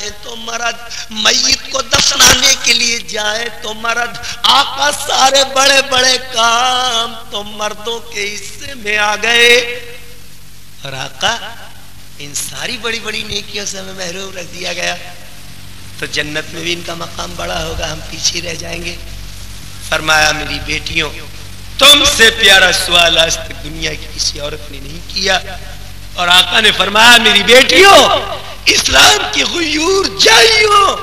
جائے تو مرد، میت کو دفنانے کے لیے جائے تو مرد. آقا سارے بڑے بڑے کام تو مردوں کے حصے میں آ گئے. اور آقا ان ساری بڑی بڑی نیکیوں سے ہمیں محروم رکھ دیا گیا تو جنت میں بھی ان کا مقام بڑا ہوگا، ہم پیچھے رہ جائیں گے. فرمایا میری بیٹیوں تم سے پیارا سوال آج تک دنیا کی کسی عورت نے نہیں کیا. اور آقا نے فرمایا میری بیٹیوں اسلام کی غیور جائیوں،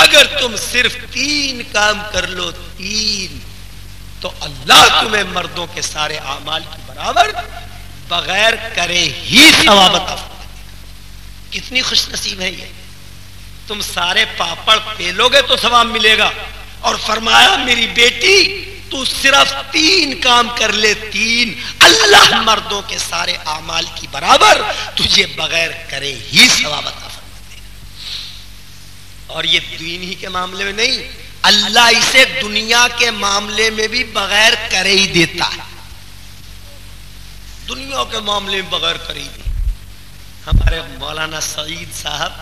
اگر تم صرف 3 کام کر لو، 3، تو اللہ تمہیں مردوں کے سارے اعمال کی برابر بغیر کرے ہی ثواب عطا فرمائے گا. کتنی خوش نصیب ہے یہ. تم سارے پاپڑ پیلو گے تو ثواب ملے گا. اور فرمایا میری بیٹی تو صرف 3 کام کر لے، 3، اللہ مردوں کے سارے اعمال کی برابر تجھے بغیر کرے ہی ثواب عطا فرما دے گا. اور یہ دین ہی کے معاملے میں نہیں، اللہ اسے دنیا کے معاملے میں بھی بغیر کرے ہی دیتا ہے. دنیا کے معاملے میں بغیر کرے ہی دیتا. ہمارے مولانا سعید صاحب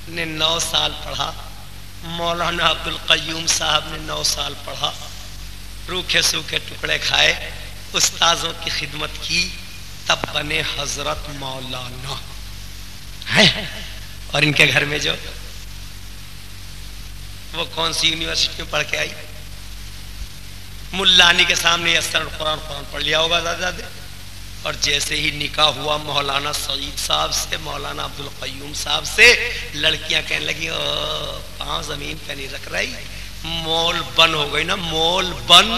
نے 9 سال پڑھا، مولانا عبد القیوم صاحب نے 9 سال پڑھا، روکھے سوکھے ٹکڑے کھائے، استاذوں کی خدمت کی، تب بنے حضرت مولانا. اور ان کے گھر میں جو وہ کون سی یونیورسٹی میں پڑھ کے آئی، ملانی کے سامنے قرآن پڑھ لیا ہوگا زیادہ. اور جیسے ہی نکاح ہوا مولانا سعید صاحب سے، مولانا عبد القیوم صاحب سے، لڑکیاں کہنے لگی پاؤں زمین پہ نہیں رکھ رہی، مول بن ہو گئی نا، مول بن.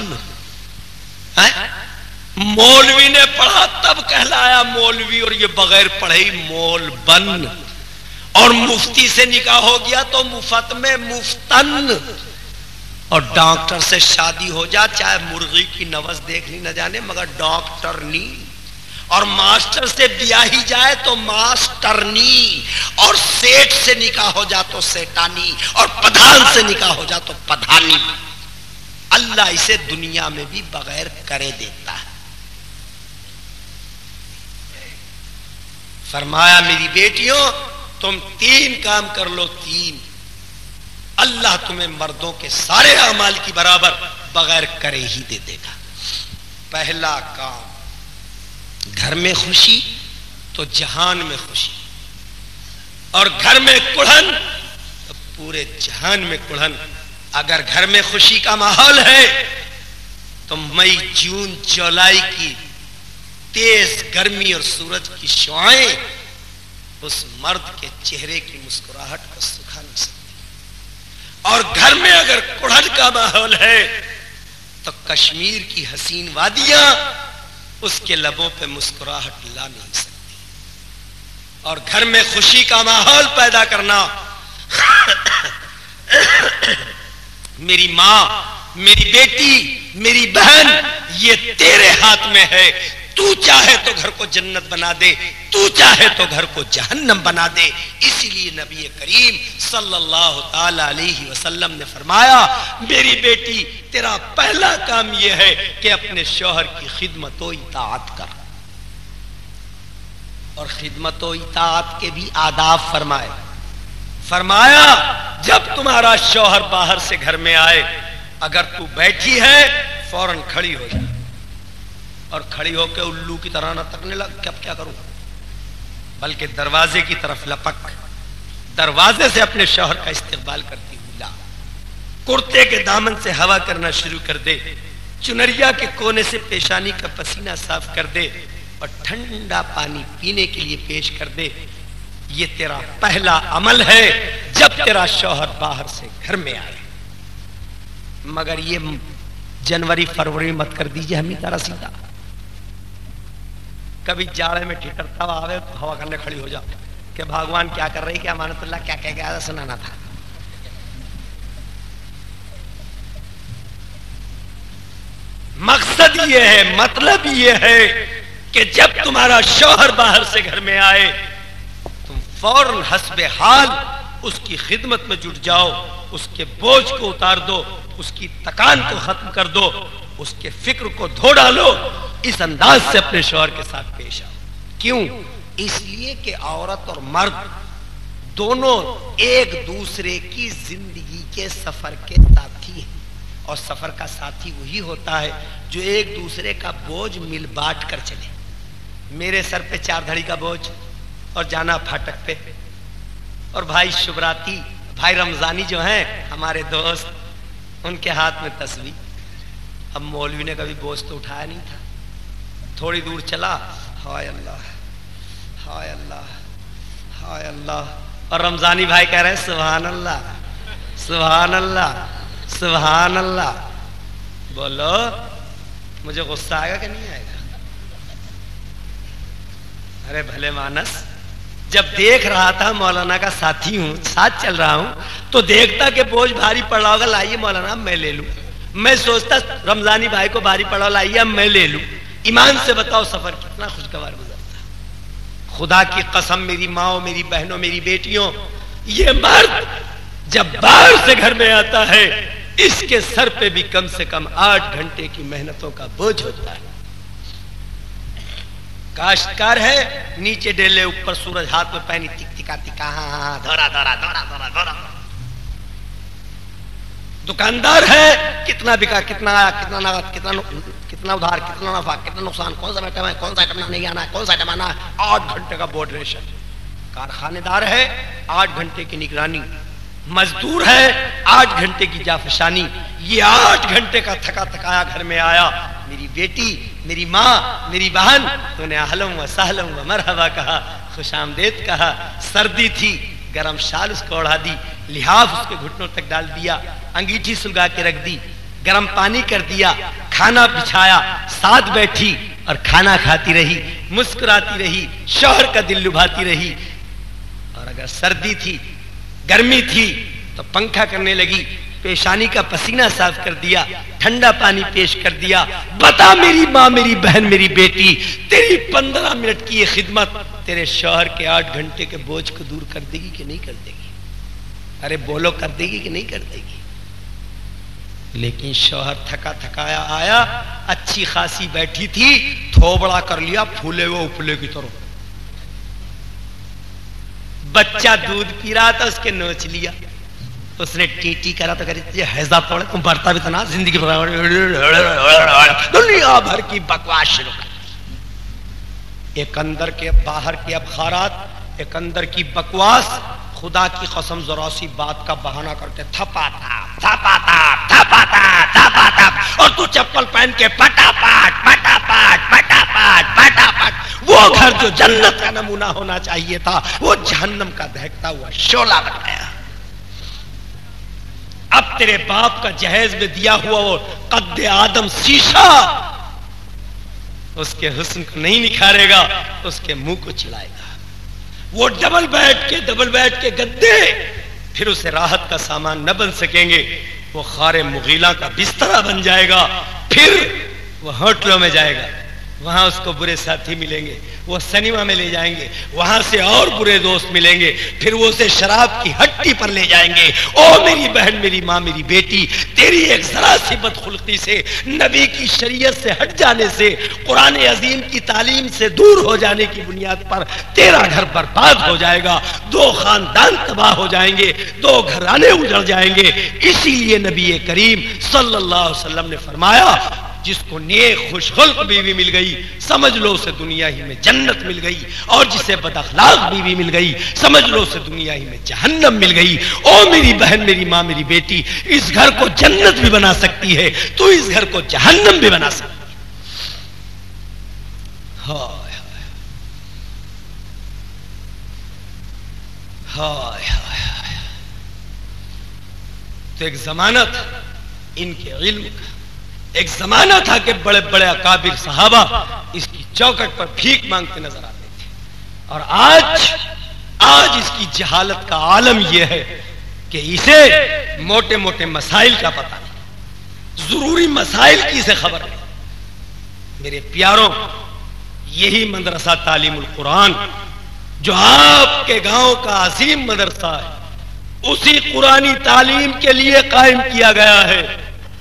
مولوی نے پڑھا تب کہلایا مولوی، اور یہ بغیر پڑھے ہی مول بن. اور مفتی سے نکاح ہو گیا تو مفت میں مفتن. اور ڈاکٹر سے شادی ہو جا، چاہے مرغی کی نوز دیکھنی نہ جانے مگر ڈاکٹر نہیں. اور ماسٹر سے بیاہی جائے تو ماسٹرنی. اور سیٹ سے نکاح ہو جا تو سیٹانی. اور پدھان سے نکاح ہو جا تو پدھانی. اللہ اسے دنیا میں بھی بغیر کرے دیتا ہے. فرمایا میری بیٹیوں تم 3 کام کر لو، 3، اللہ تمہیں مردوں کے سارے اعمال کی برابر بغیر کرے ہی دے دے گا. پہلا کام، گھر میں خوشی تو جہان میں خوشی، اور گھر میں کڑھن تو پورے جہان میں کڑھن. اگر گھر میں خوشی کا ماحول ہے تو مئی جون جولائی کی تیز گرمی اور سورج کی شعاعیں اس مرد کے چہرے کی مسکراہٹ کو سکھا نہ سکتی. اور گھر میں اگر کڑھن کا ماحول ہے تو کشمیر کی حسین وادیاں اس کے لبوں پہ مسکراہٹ لا نہیں سکتی. اور گھر میں خوشی کا ماحول پیدا کرنا میری ماں، میری بیٹی، میری بہن، یہ تیرے ہاتھ میں ہے. تو چاہے تو گھر کو جنت بنا دے، تو چاہے تو گھر کو جہنم بنا دے. اسی لیے نبی کریم صلی اللہ تعالی علیہ وسلم نے فرمایا میری بیٹی تیرا پہلا کام یہ ہے کہ اپنے شوہر کی خدمت و اطاعت کر. اور خدمت و اطاعت کے بھی آداب فرمائے. فرمایا جب تمہارا شوہر باہر سے گھر میں آئے، اگر تو بیٹھی ہے فوراً کھڑی ہو جائے. اور کھڑی ہو کے الو کی طرح نہ تکنے لگ کہ اب کیا کروں، بلکہ دروازے کی طرف لپک، دروازے سے اپنے شوہر کا استقبال کرتی ہوئی لا. کرتے کے دامن سے ہوا کرنا شروع کر دے، چنریا کے کونے سے پیشانی کا پسینہ صاف کر دے، اور ٹھنڈا پانی پینے کے لیے پیش کر دے. یہ تیرا پہلا عمل ہے جب تیرا شوہر باہر سے گھر میں آئے. مگر یہ جنوری فروری مت کر دیجئے ہمیں طرح سیدھا. کبھی جاڑے میں ٹھٹرتا ہوا آوے تو ہوا کرنے کھڑی ہو جاؤ کہ بھگوان کیا کر رہی، کہ امانت اللہ کیا کہہ گیا سنانا تھا. مقصد یہ ہے، مطلب یہ ہے کہ جب تمہارا شوہر باہر سے گھر میں آئے تم فوراً حسب حال اس کی خدمت میں جٹ جاؤ، اس کے بوجھ کو اتار دو، اس کی تکان کو ختم کر دو، اس کے فکر کو دھو ڈالو. اس انداز سے اپنے شوہر کے ساتھ پیش آؤ. کیوں؟ اس لیے کہ عورت اور مرد دونوں ایک دوسرے کی زندگی کے سفر کے ساتھی ہیں، اور سفر کا ساتھی وہی ہوتا ہے جو ایک دوسرے کا بوجھ مل بانٹ کر چلے۔ میرے سر پہ 4 دھڑی کا بوجھ اور جانا پھاٹک پہ، اور بھائی شبراتی، بھائی رمضانی جو ہیں ہمارے دوست، ان کے ہاتھ میں تسبیح۔ اب مولوی نے کبھی بوجھ تو اٹھایا نہیں تھا، تھوڑی دور چلا، ہائے اللہ ہائے اللہ ہائے اللہ، اور رمضانی بھائی کہہ رہے ہیں سبحان اللہ سبحان اللہ سبحان اللہ۔ بولو مجھے غصہ آئے گا کہ نہیں آئے گا؟ ارے بھلے مانس، جب دیکھ رہا تھا مولانا کا ساتھی ہوں، ساتھ چل رہا ہوں، تو دیکھتا کہ بوجھ بھاری پڑ رہا ہوگا، لائیے مولانا میں لے لوں۔ میں سوچتا رمضانی بھائی کو بھاری پڑا، لائیے میں لے لوں۔ ایمان سے بتاؤ سفر کتنا خوشگوار گزرتا۔ خدا کی قسم، میری ماں، میری بہنوں، میری بیٹیوں، یہ مرد جب باہر سے گھر میں آتا ہے، اس کے سر پہ بھی کم سے کم 8 گھنٹے کی محنتوں کا بوجھ ہوتا ہے۔ کاشتکار ہے، نیچے ڈیلے، اوپر سورج ہاتھ میں پہنی، تک تکا تکا، ہاں دھورا دھورا دھورا دھورا دھورا۔ دکاندار ہے، کتنا بکا، کتنا آیا، کتنا نقد، کتنا ادھار، کتنا نفع، کتنا نقصان، کون سا آئٹم ہے، کون سا آئٹم نہیں آنا ہے، کون سا آئٹم آنا ہے، 8 گھنٹے کا بورڈ ریشن۔ کارخانے دار ہے، 8 گھنٹے کی نگرانی۔ مزدور ہے، 8 گھنٹے کی جافشانی۔ یہ 8 گھنٹے کا تھکا تھکایا گھر میں آیا، میری بیٹی، میری ماں، میری بہن، تو نے اہلم و سہلم و مرحبا کہا، خوش آمدید کہا۔ سردی تھی، گرم شال اس کو اوڑھا دی، لحاف اس کے گھٹنوں تک ڈال دیا، انگیٹھی سلگا کے رکھ دی، گرم پانی کر دیا، کھانا بچھایا، ساتھ بیٹھی اور کھانا کھاتی رہی، مسکراتی رہی، شوہر کا دل لبھاتی رہی۔ اور اگر سردی تھی، گرمی تھی، تو پنکھا کرنے لگی، پیشانی کا پسینہ صاف کر دیا، ٹھنڈا پانی پیش کر دیا۔ بتا میری ماں، میری بہن، میری بیٹی، تیری 15 منٹ کی یہ خدمت تیرے شوہر کے 8 گھنٹے کے بوجھ کو دور کر دے گی کہ نہیں کر دے گی؟ ارے بولو، کر دے گی کہ نہیں کر دے گی؟ لیکن شوہر تھکا تھکایا آیا، اچھی خاصی بیٹھی تھی، تھوبڑا کر لیا پھولے ہوئے اپلے کی طرح۔ بچہ دودھ پی رہا تھا، اس کے نوچ لیا، اس نے ٹی ٹی کرا تو کہتی حیضہ توڑے، تم بڑھتا بھی تنا زندگی دنیا بھر کی بکواس شروع کر۔ ایک اندر کے باہر کے ابخارات، ایک اندر کی بکواس۔ خدا کی قسم ذرا سی بات کا بہانہ کرتے تھپاتا تھپاتا تھپاتا تھپاتا، اور تو چپل پہن کے پٹا پاٹ پٹا پاٹ پٹا پاٹ پٹا پاٹ۔ وہ گھر جو جنت کا نمونہ ہونا چاہیے تھا، وہ جہنم کا دہکتا ہوا شعلہ بن گیا۔ اب تیرے باپ کا جہیز میں دیا ہوا وہ قد آدم شیشہ اس کے حسن کو نہیں نکھارے گا، اس کے منہ کو چلائے گا۔ وہ ڈبل بیڈ کے گدے پھر اسے راحت کا سامان نہ بن سکیں گے۔ وہ خار مغیلہ کا بسترا بن جائے گا۔ پھر وہ ہوٹلوں میں جائے گا، وہاں اس کو برے ساتھی ملیں گے، وہ سنیما میں لے جائیں گے، وہاں سے اور برے دوست ملیں گے، پھر وہ اسے شراب کی ہٹی پر لے جائیں گے۔ او میری بہن، میری ماں، میری بیٹی، تیری ایک ذرا سی بدخلقی سے، نبی کی شریعت سے ہٹ جانے سے، قرآن عظیم کی تعلیم سے دور ہو جانے کی بنیاد پر تیرا گھر برباد ہو جائے گا، 2 خاندان تباہ ہو جائیں گے، 2 گھرانے اجڑ جائیں گے۔ اسی لیے نبی کریم صلی اللہ علیہ وسلم نے فرمایا، جس کو نیک خوش خلق بیوی مل گئی، سمجھ لو اسے دنیا ہی میں جنت مل گئی، اور جسے بد اخلاق بیوی مل گئی، سمجھ لو اسے دنیا ہی میں جہنم مل گئی۔ او میری بہن، میری ماں، میری بیٹی، اس گھر کو جنت بھی بنا سکتی ہے تو اس گھر کو جہنم بھی بنا سکتی ہے۔ ہائے ہائے ہائے۔ تو ایک زمانہ تھا ان کے علم کا، ایک زمانہ تھا کہ بڑے بڑے اکابر صحابہ اس کی چوکٹ پر بھیک مانگتے نظر آتے تھے، اور آج اس کی جہالت کا عالم یہ ہے کہ اسے موٹے موٹے مسائل کا پتہ نہیں، ضروری مسائل کی سے خبر نہیں۔ میرے پیاروں، یہی مدرسہ تعلیم القرآن جو آپ کے گاؤں کا عظیم مدرسہ ہے، اسی قرآنی تعلیم کے لیے قائم کیا گیا ہے،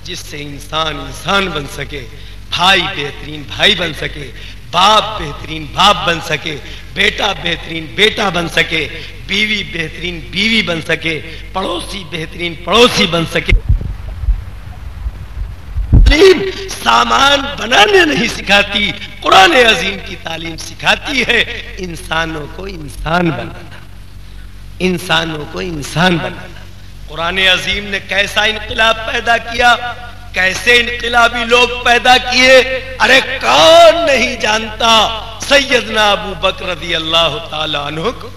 جس سے انسان بن سکے، بھائی بہترین بھائی بن سکے، باپ بہترین باپ بن سکے، بیٹا بہترین بیٹا بن سکے، بیوی بہترین بیوی بن سکے، پڑوسی بہترین پڑوسی بن سکے. تعلیم سامان بنانے نہیں سکھاتی، قرآن عظیم کی تعلیم سکھاتی ہے انسانوں کو انسان بنانا، انسانوں کو انسان بنانا. قرآن عظیم نے کیسا انقلاب پیدا کیا، کیسے انقلابی لوگ پیدا کیے. ارے کون نہیں جانتا سیدنا ابو بکر رضی اللہ تعالی عنہ کو،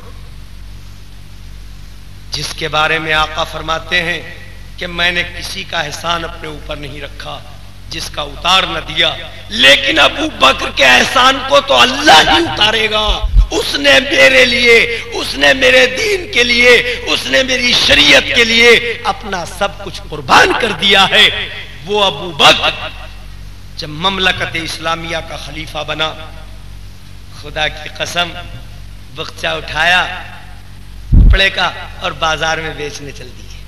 جس کے بارے میں آقا فرماتے ہیں کہ میں نے کسی کا احسان اپنے اوپر نہیں رکھا جس کا اتار نہ دیا، لیکن ابو بکر کے احسان کو تو اللہ ہی اتارے گا. اس نے میرے لیے، اس نے میرے دین کے لیے، اس نے میری شریعت کے لیے اپنا سب کچھ قربان کر دیا ہے. وہ ابو بکر جب مملکت اسلامیہ کا خلیفہ بنا، خدا کی قسم بغچہ اٹھایا کپڑے کا اور بازار میں بیچنے چل دیے.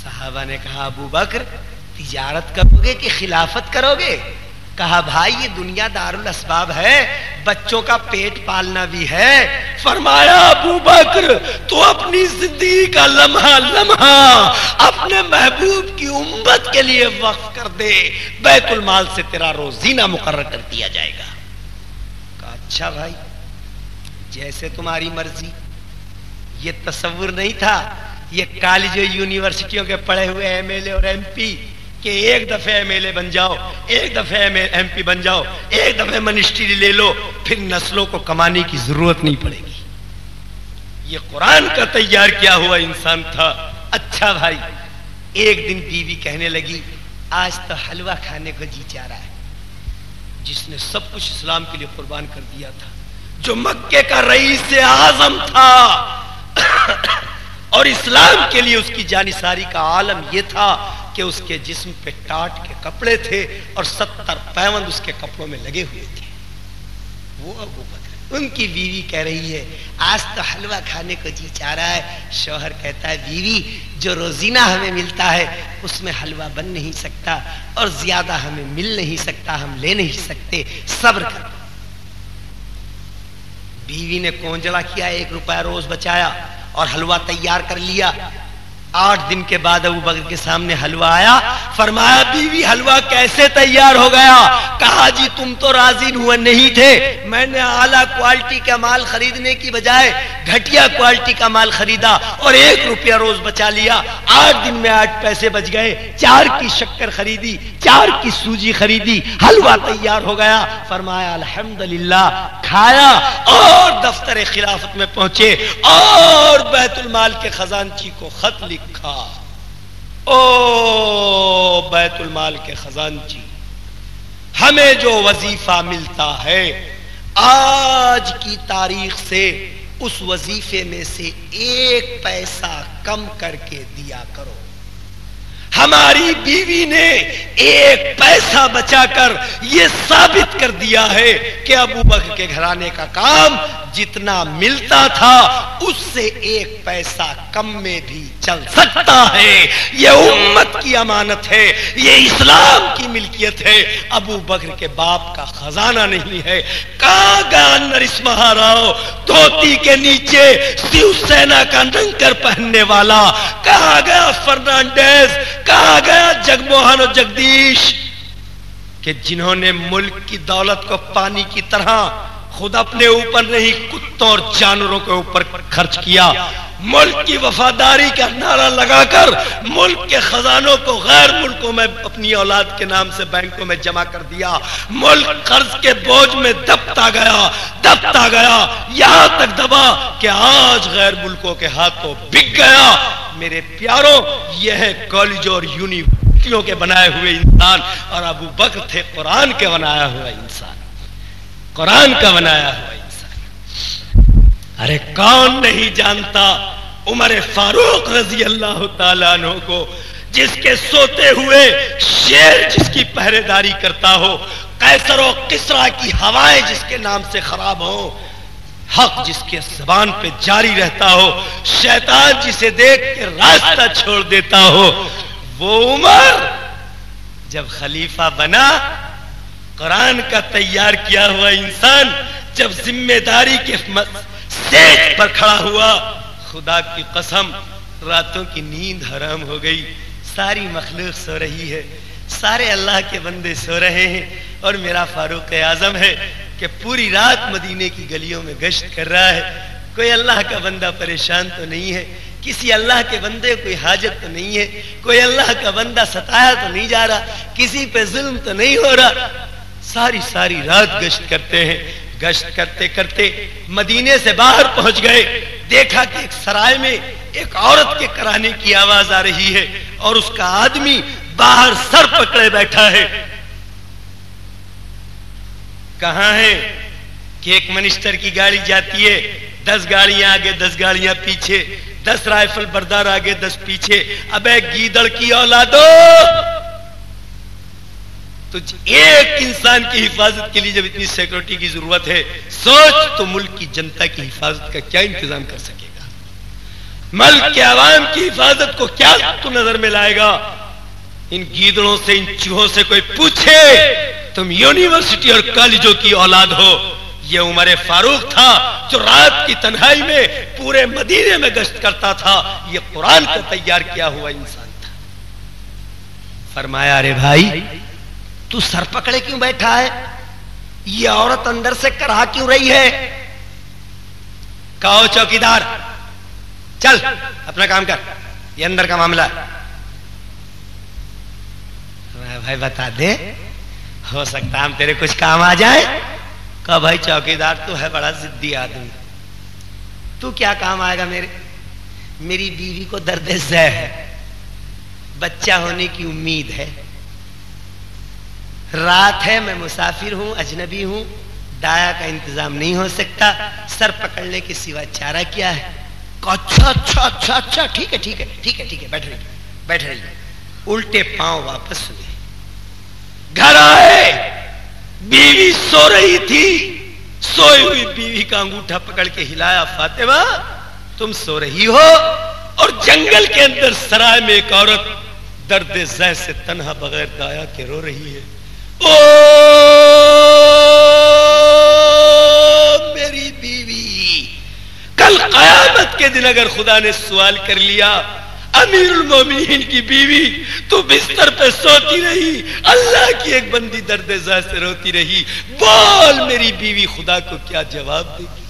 صحابہ نے کہا ابو بکر تجارت کرو گے کہ خلافت کرو گے؟ کہا بھائی یہ دنیا دار الاسباب ہے، بچوں کا پیٹ پالنا بھی ہے. فرمایا ابو بکر تو اپنی زندگی کا لمحہ لمحہ اپنے محبوب کی امت کے لیے وقف کر دے، بیت المال سے تیرا روزینہ مقرر کر دیا جائے گا. کہا اچھا بھائی جیسے تمہاری مرضی. یہ تصور نہیں تھا یہ کالج و یونیورسٹیوں کے پڑھے ہوئے ایم ایل اے اور ایم پی کہ ایک دفعہ ایم ایل اے بن جاؤ، ایک دفعہ ایم پی بن جاؤ، ایک دفعہ منسٹری لے لو، پھر نسلوں کو کمانے کی ضرورت نہیں پڑے گی. یہ قرآن کا تیار کیا ہوا انسان تھا. اچھا بھائی ایک دن بیوی کہنے لگی آج تو حلوہ کھانے کو جی چاہ رہا ہے. جس نے سب کچھ اسلام کے لیے قربان کر دیا تھا، جو مکے کا رئیس اعظم تھا اور اسلام کے لیے اس کی جانثاری کا عالم یہ تھا کہ اس کے جسم پہ ٹاٹ کے کپڑے تھے اور 70 پیوند اس کے کپڑوں میں لگے ہوئے تھے. وہ ابو بکر، ان کی بیوی کہہ رہی ہے آج تو حلوہ کھانے کو جی چاہ رہا ہے. شوہر کہتا ہے بیوی جو روزینہ ہمیں ملتا ہے اس میں حلوہ بن نہیں سکتا اور زیادہ ہمیں مل نہیں سکتا، ہم لے نہیں سکتے، صبر کر. بیوی نے کونجڑا کیا، 1 روپیہ روز بچایا اور حلوہ تیار کر لیا. 8 دن کے بعد ابو بکر کے سامنے حلوہ آیا. فرمایا بیوی حلوہ کیسے تیار ہو گیا؟ کہا جی تم تو راضی ہوئے نہیں تھے، میں نے اعلیٰ کوالٹی کا مال خریدنے کی بجائے گھٹیا کوالٹی کا مال خریدا اور 1 روپیہ روز بچا لیا. 8 دن میں 8 پیسے بچ گئے. 4 کی شکر خریدی، 4 کی سوجی خریدی، حلوہ تیار ہو گیا. فرمایا الحمدللہ. کھایا اور دفتر خلافت میں پہنچے اور بیت المال کے خزانچی کو خط لکھا. او بیت المال کے خزانچی، ہمیں جو وظیفہ ملتا ہے آج کی تاریخ سے اس وظیفے میں سے 1 پیسہ کم کر کے دیا کرو. ہماری بیوی نے 1 پیسہ بچا کر یہ ثابت کر دیا ہے کہ ابو بکر کے گھرانے کا کام جتنا ملتا تھا اس سے 1 پیسہ کم میں بھی چل سکتا ہے. یہ امت کی امانت ہے، یہ اسلام کی ملکیت ہے. ابو بکر کے باپ کا خزانہ نہیں ہے. کہاں گیا نرسمہا راؤ دھوتی کے نیچے شیو سینا کا ننکر پہننے والا؟ کہاں گیا فرنانڈیز؟ کہاں گیا جگموہن اور جگدیش کہ جنہوں نے ملک کی دولت کو پانی کی طرح خود اپنے اوپر نہیں کتوں اور جانوروں کے اوپر خرچ کیا؟ ملک کی وفاداری کا نعرہ لگا کر ملک کے خزانوں کو غیر ملکوں میں اپنی اولاد کے نام سے بینکوں میں جمع کر دیا. ملک قرض کے بوجھ میں دبتا گیا یہاں تک دبا کہ آج غیر ملکوں کے ہاتھوں بک گیا. میرے پیاروں یہ ہے کالجوں اور یونیورسٹیوں کے بنائے ہوئے انسان، اور ابو بکر تھے قرآن کے بنایا ہوا انسان، قرآن کا بنایا ہوا انسان. ارے کون نہیں جانتا عمر فاروق رضی اللہ تعالیٰ عنہ کو، جس کے سوتے ہوئے شیر جس کی پہرے داری کرتا ہو، قیصر و کسریٰ کی ہوائیں جس کے نام سے خراب ہو، حق جس کے زبان پہ جاری رہتا ہو، شیطان جسے دیکھ کے راستہ چھوڑ دیتا ہو. وہ عمر جب خلیفہ بنا قرآن کا تیار کیا ہوا انسان جب ذمہ داری کے سٹیج پر کھڑا ہوا، خدا کی قسم راتوں کی نیند حرام ہو گئی، ساری مخلوق سو رہی ہے، سارے اللہ کے بندے سو رہے ہیں، اور میرا فاروق اعظم ہے کہ پوری رات مدینے کی گلیوں میں گشت کر رہا ہے۔ کوئی اللہ کا بندہ پریشان تو نہیں ہے، کسی اللہ کے بندے کوئی حاجت تو نہیں ہے، کوئی اللہ کا بندہ ستایا تو نہیں جا رہا، کسی پہ ظلم تو نہیں ہو رہا۔ ساری رات گشت کرتے ہیں، گشت کرتے کرتے مدینے سے باہر پہنچ گئے، دیکھا کہ ایک سرائے میں ایک عورت کے کرانے کی آواز آ رہی ہے اور اس کا آدمی باہر سر پکڑے بیٹھا ہے۔ کہاں ہے کہ ایک منسٹر کی گاڑی جاتی ہے، 10 گاڑیاں آگے 10 گاڑیاں پیچھے، 10 رائفل بردار آگے 10 پیچھے۔ ابے گیدڑ کی اولادو، تجھ ایک انسان کی حفاظت کے لیے جب اتنی سیکورٹی کی ضرورت ہے، سوچ تو ملک کی جنتا کی حفاظت کا کیا انتظام کر سکے گا؟ ملک کے عوام کی حفاظت کو کیا تو نظر میں لائے گا؟ ان گیدڑوں سے، ان چوہوں سے کوئی پوچھے تم یونیورسٹی اور کالجوں کی اولاد ہو؟ یہ عمر فاروق تھا جو رات کی تنہائی میں پورے مدینے میں گشت کرتا تھا، یہ قرآن کا تیار کیا ہوا انسان تھا۔ فرمایا ارے بھائی تو سر پکڑے کیوں بیٹھا ہے؟ یہ عورت اندر سے کرا کیوں رہی ہے؟ کہو چوکیدار چل اپنا کام کر، یہ اندر کا معاملہ ہے۔ بھائی بتا دے، ہو سکتا ہم تیرے کچھ کام آ جائیں۔ کہا بھائی چوکیدار تو ہے بڑا ضدی آدمی، تو کیا کام آئے گا میرے؟ میری بیوی کو درد ذہ ہے، بچہ ہونے کی امید ہے، رات ہے، میں مسافر ہوں، اجنبی ہوں، دایا کا انتظام نہیں ہو سکتا، سر پکڑنے کے سوا چارہ کیا ہے؟ اچھا اچھا اچھا اچھا ٹھیک ہے ٹھیک ہے ٹھیک ہے ٹھیک ہے، بیٹھ رہی۔ الٹے پاؤں واپس ہوئے، گھر آئے، بیوی سو رہی تھی، سوئی ہوئی بیوی کا انگوٹھا پکڑ کے ہلایا، فاطمہ تم سو رہی ہو؟ اور جنگل کے اندر سرائے میں ایک عورت درد زہ سے تنہا بغیر دایا کے رو رہی ہے۔ او میری بیوی، کل قیامت کے دن اگر خدا نے سوال کر لیا امیر المومنین کی بیوی تو بستر پہ سوتی رہی، اللہ کی ایک بندی درد زہ سے روتی رہی، بول میری بیوی خدا کو کیا جواب دے گی؟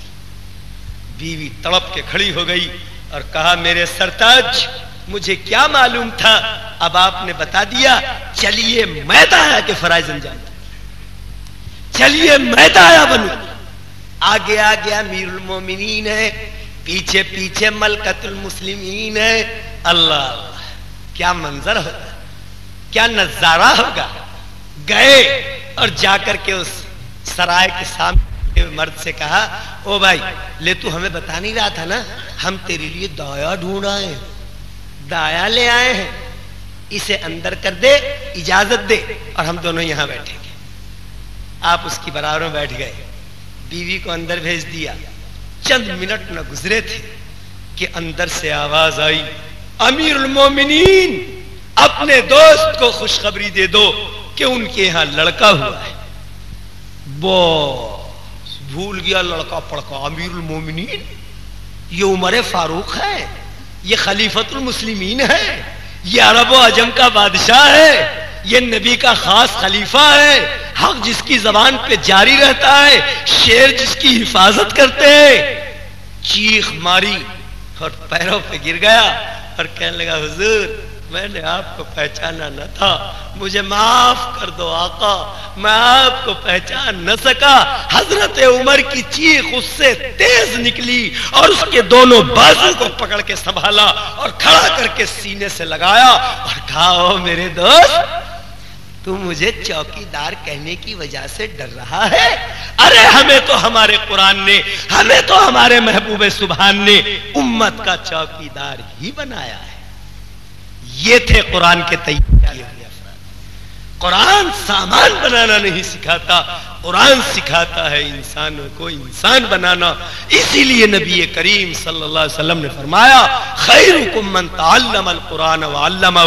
بیوی تڑپ کے کھڑی ہو گئی اور کہا میرے سرتاج مجھے کیا معلوم تھا، اب آپ نے بتا دیا، چلیے میں دایا کے فرائض انجام دوں، چلیے میں دایا بنوں۔ آگے آگے امیر المومنین ہے، پیچھے پیچھے ملکۃ المسلمین ہے۔ اللہ کیا منظر ہوگا، کیا نظارہ ہوگا۔ گئے اور جا کر کے اس سرائے کے سامنے مرد سے کہا او بھائی لے، تو ہمیں بتا نہیں رہا تھا نا، ہم تیرے لیے دایا ڈھونڈ آئے ہیں، دایا لے آئے ہیں، اسے اندر کر دے، اجازت دے اور ہم دونوں یہاں بیٹھیں گے۔ آپ اس کی برابر میں بیٹھ گئے، بیوی کو اندر بھیج دیا۔ چند منٹ نہ گزرے تھے کہ اندر سے آواز آئی امیر المومنین اپنے دوست کو خوشخبری دے دو کہ ان کے یہاں لڑکا ہوا ہے۔ بھول گیا لڑکا پڑکا، امیر المومنین یہ عمر فاروق ہے، یہ خلیفۃ المسلمین ہے، یہ عرب و عجم کا بادشاہ ہے، یہ نبی کا خاص خلیفہ ہے، حق جس کی زبان پہ جاری رہتا ہے، شیر جس کی حفاظت کرتے ہیں۔ چیخ ماری اور پیروں پہ گر گیا اور کہنے لگا حضور میں نے آپ کو پہچانا نہ تھا، مجھے معاف کر دو آقا، میں آپ کو پہچان نہ سکا۔ حضرت عمر کی چیخ اس سے تیز نکلی اور اس کے دونوں بازو کو پکڑ کے سنبھالا اور کھڑا کر کے سینے سے لگایا اور کہا او میرے دوست تو مجھے چوکیدار کہنے کی وجہ سے ڈر رہا ہے؟ ارے ہمیں تو ہمارے قرآن نے، ہمیں تو ہمارے محبوب سبحان نے امت کا چوکیدار ہی بنایا ہے۔ یہ تھے قرآن کے تیار کیے ہوئے افراد۔ قرآن سامان بنانا نہیں سکھاتا، قرآن سکھاتا ہے انسانوں کو انسان بنانا۔ اسی لیے نبی کریم صلی اللہ علیہ وسلم نے فرمایا خیرکم من تعلم القرآن وعلمہ،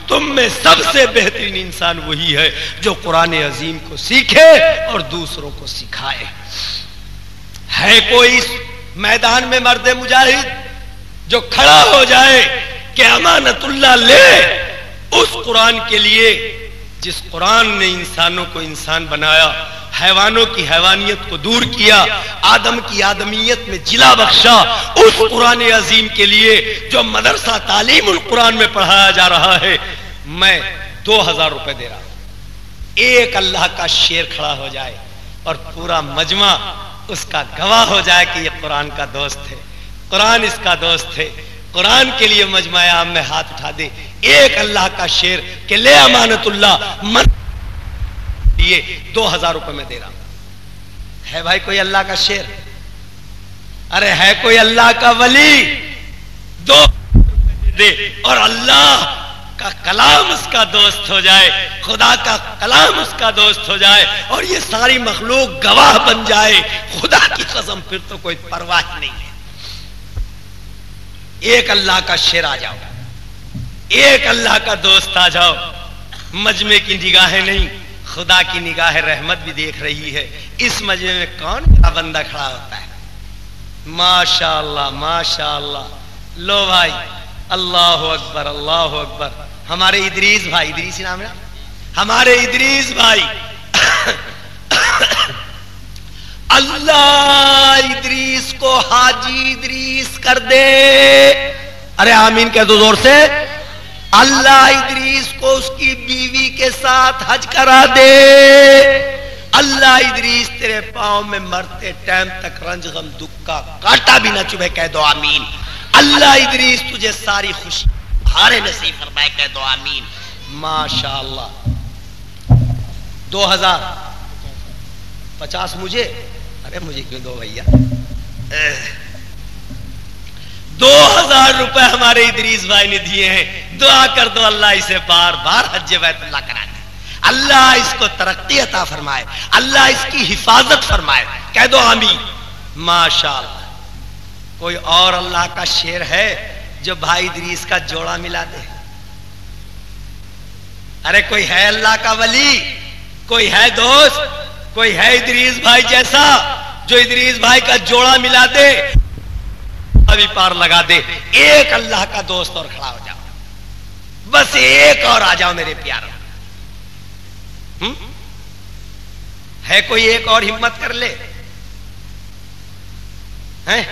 تم میں سب سے بہترین انسان وہی ہے جو قرآن عظیم کو سیکھے اور دوسروں کو سکھائے۔ ہے کوئی اس میدان میں مرد مجاہد جو کھڑا ہو جائے کہ امانت اللہ لے اس قرآن کے لیے جس قرآن نے انسانوں کو انسان بنایا، حیوانوں کی حیوانیت کو دور کیا، آدم کی آدمیت میں جلا بخشا، اس قرآن عظیم کے لیے جو مدرسہ تعلیم القرآن میں پڑھایا جا رہا ہے، میں 2000 روپے دے رہا ہوں۔ ایک اللہ کا شیر کھڑا ہو جائے اور پورا مجمع اس کا گواہ ہو جائے کہ یہ قرآن کا دوست ہے، قرآن اس کا دوست ہے، قرآن کے لیے مجمع عام میں ہاتھ اٹھا دے، ایک اللہ کا شیر کہ لے امانت اللہ من یہ 2000 روپے میں دے رہا ہوں۔ ہے بھائی کوئی اللہ کا شیر؟ ارے ہے کوئی اللہ کا ولی؟ 2 دے اور اللہ کا کلام اس کا دوست ہو جائے، خدا کا کلام اس کا دوست ہو جائے اور یہ ساری مخلوق گواہ بن جائے، خدا کی قسم پھر تو کوئی پرواہ نہیں ہے۔ ایک اللہ کا شیر آ جاؤ، ایک اللہ کا دوست آ جاؤ، مجمع کی نگاہیں نہیں، خدا کی نگاہ رحمت بھی دیکھ رہی ہے۔ اس مجمع میں کون بڑا بندہ کھڑا ہوتا ہے؟ ماشاءاللہ ماشاءاللہ۔ لو بھائی، اللہ اکبر اللہ اکبر۔ ہمارے ادریس بھائی، ادریس نام ہے ہمارے ادریس بھائی، اللہ ادریس کو حاجی ادریس کر دے۔ ارے آمین کہہ دو زور سے۔ اللہ ادریس کو اس کی بیوی کے ساتھ حج کرا دے۔ اللہ ادریس تیرے پاؤں میں مرتے ٹائم تک رنج غم دکھ کا کانٹا بھی نہ چبھے، کہہ دو آمین۔ اللہ ادریس تجھے ساری خوشی ہارے نصیب فرمائے، کہہ دو آمین۔ ماشاءاللہ۔ 2050 مجھے، ارے مجھے کیوں دو بھیا؟ 2000 روپے ہمارے ادریس بھائی نے دیے ہیں، دعا کر دو اللہ اسے بار بار حج بیت اللہ کرا دے، اللہ اس کو ترقی عطا فرمائے، اللہ اس کی حفاظت فرمائے، کہہ دو آمین۔ ماشاءاللہ۔ کوئی اور اللہ کا شیر ہے جو بھائی ادریس کا جوڑا ملا دے؟ ارے کوئی ہے اللہ کا ولی، کوئی ہے دوست، کوئی ہے ادریس بھائی جیسا جو ادریس بھائی کا جوڑا ملا دے، ابھی پار لگا دے؟ ایک اللہ کا دوست اور کھڑا ہو جاؤ، بس ایک اور آ جاؤ میرے پیاروں۔ ہے کوئی ایک اور ہمت کر لے؟ ہیں؟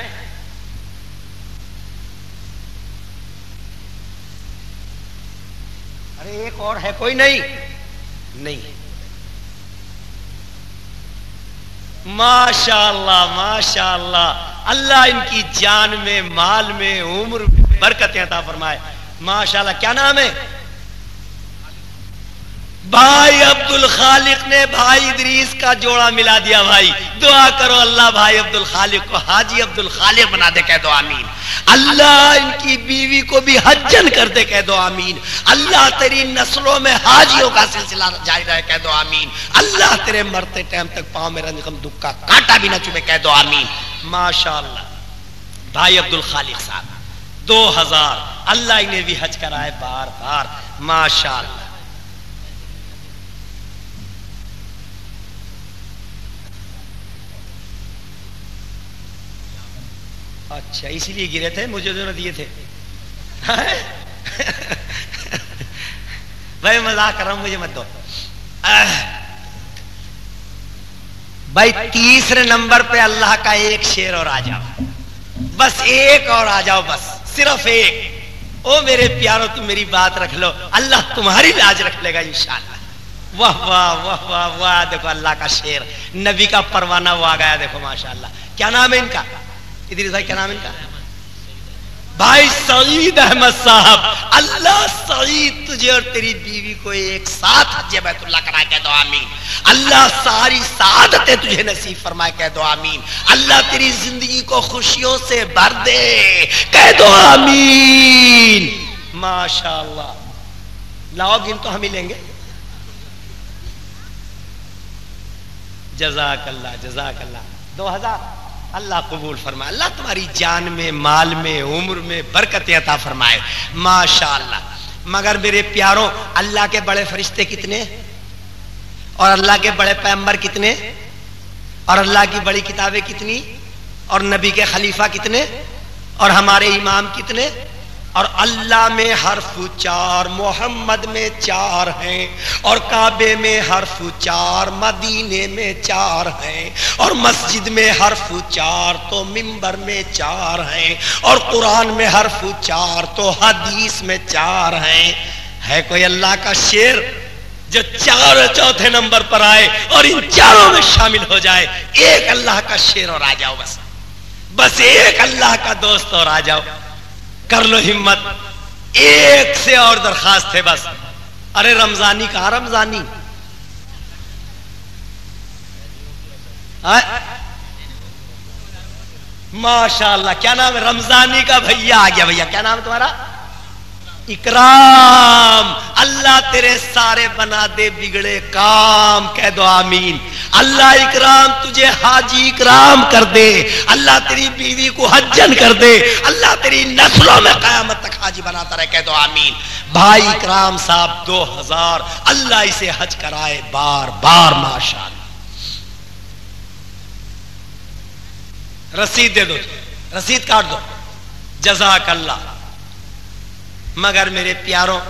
ارے ایک اور ہے کوئی؟ نہیں نہیں۔ ماشاءاللہ ماشاءاللہ، اللہ ان کی جان میں، مال میں، عمر میں برکتیں عطا فرمائے۔ ماشاءاللہ۔ کیا نام ہے؟ بھائی عبد الخالق نے بھائی ادریس کا جوڑا ملا دیا۔ بھائی دعا کرو اللہ بھائی عبد الخالق کو حاجی عبد الخالق بنا دے، کہہ دو آمین۔ اللہ ان کی بیوی کو بھی حجن کر دے، کہہ دو آمین۔ اللہ تیری نسلوں میں حاجیوں کا سلسلہ جاری رہے، کہہ دو آمین۔ اللہ تیرے مرتے ٹائم تک پاؤں میں رنج غم دکھ کا کانٹا بھی نہ چبھے، کہہ دو آمین۔ ماشاءاللہ۔ بھائی عبد الخالق صاحب 2000، اللہ انہیں بھی حج کرائے بار بار۔ ماشاءاللہ۔ اچھا اسی لیے گرے تھے، مجھے جو نہ دیے تھے۔ بھائی مذاق کر رہا ہوں، مجھے مت دو۔ بھائی تیسرے نمبر پہ اللہ کا ایک شعر اور آ جاؤ، بس ایک اور آ جاؤ، بس صرف ایک۔ او میرے پیارو تم میری بات رکھ لو، اللہ تمہاری لاج رکھ لے گا انشاءاللہ۔ واہ واہ واہ واہ واہ، دیکھو اللہ کا شعر، نبی کا پروانہ وہ آ گیا، دیکھو ماشاءاللہ۔ کیا نام ہے ان کا؟ ادریس بھائی کیا نام ہے ان کا؟ بھائی سعید احمد صاحب۔ اللہ سعید تجھے اور تیری بیوی کو ایک ساتھ حج بیت اللہ کرائے، کہہ دو آمین۔ اللہ ساری سعادتیں تجھے نصیب فرمائے، کہہ دو آمین۔ اللہ تیری زندگی کو خوشیوں سے بھر دے، کہہ دو آمین۔ ماشاءاللہ۔ لاؤ گن تو ہم ہی لیں گے۔ جزاک اللہ جزاک اللہ. 2000 اللہ قبول فرمائے. اللہ تمہاری جان میں مال میں عمر میں برکت عطا فرمائے. ماشاءاللہ. مگر میرے پیاروں اللہ کے بڑے فرشتے کتنے اور اللہ کے بڑے پیغمبر کتنے اور اللہ کی بڑی کتابیں کتنی اور نبی کے خلیفہ کتنے اور ہمارے امام کتنے اور اللہ میں حرف 4 محمد میں 4 ہیں اور کعبے میں حرف 4 مدینے میں 4 ہیں اور مسجد میں حرف 4 تو منبر میں 4 ہیں اور قرآن میں حرف 4 تو حدیث میں 4 ہیں. ہے کوئی اللہ کا شیر جو 4 چوتھے نمبر پر آئے اور ان چاروں میں شامل ہو جائے؟ ایک اللہ کا شیر اور آ جاؤ. بس ایک اللہ کا دوست اور آ جاؤ. کر لو ہمت. ایک سے اور درخواست ہے بس. ارے رمضانی کہاں رمضانی؟ ماشاءاللہ. کیا نام ہے؟ رمضانی کا بھیا آ گیا. بھیا کیا نام ہے تمہارا؟ اکرام. اللہ تیرے سارے بنا دے بگڑے کام. کہہ دو آمین. اللہ اکرام تجھے حاجی اکرام کر دے. اللہ تیری بیوی کو حجن کر دے. اللہ تیری نسلوں میں قیامت تک حاجی بناتا رہے. کہہ دو آمین. بھائی اکرام صاحب 2000 اللہ اسے حج کرائے بار بار. ماشاءاللہ. رسید دے دو. رسید کاٹ دو. جزاک اللہ. مگر میرے پیاروں